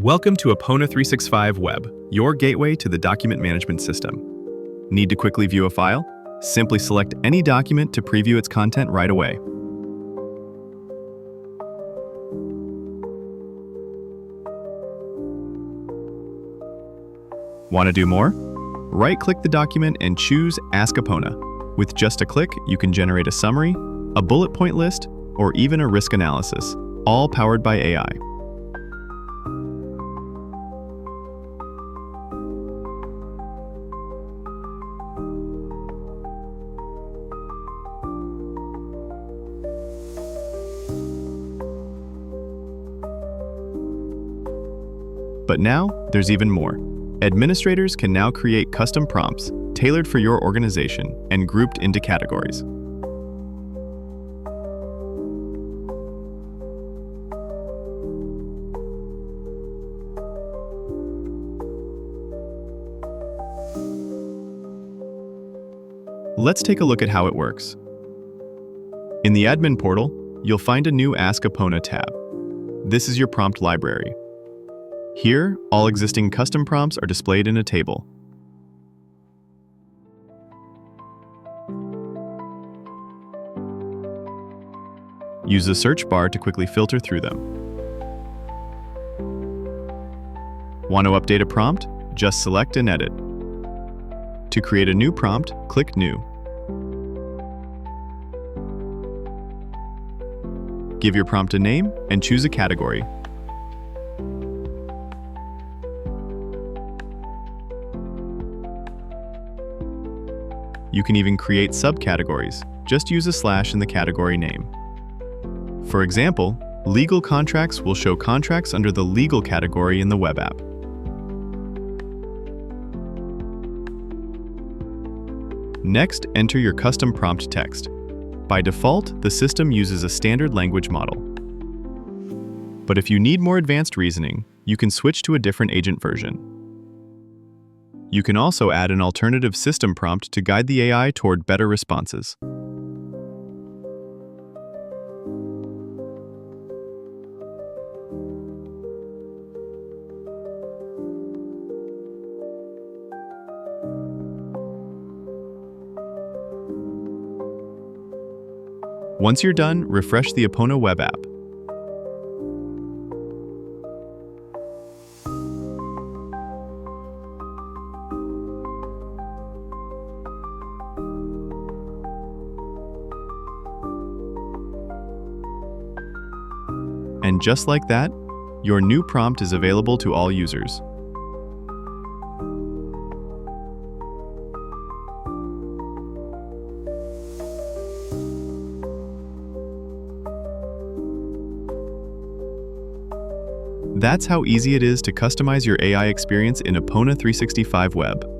Welcome to Epona 365 Web, your gateway to the document management system. Need to quickly view a file? Simply select any document to preview its content right away. Want to do more? Right-click the document and choose Ask Epona. With just a click, you can generate a summary, a bullet point list, or even a risk analysis, all powered by AI. But now, there's even more. Administrators can now create custom prompts tailored for your organization and grouped into categories. Let's take a look at how it works. In the admin portal, you'll find a new Ask Epona tab. This is your prompt library. Here, all existing custom prompts are displayed in a table. Use the search bar to quickly filter through them. Want to update a prompt? Just select and edit. To create a new prompt, click New. Give your prompt a name and choose a category. You can even create subcategories. Just use a slash in the category name. For example, legal contracts will show contracts under the legal category in the web app. Next, enter your custom prompt text. By default, the system uses a standard language model. But if you need more advanced reasoning, you can switch to a different agent version. You can also add an alternative system prompt to guide the AI toward better responses. Once you're done, refresh the Epona web app. And just like that, your new prompt is available to all users. That's how easy it is to customize your AI experience in Epona 365 Web.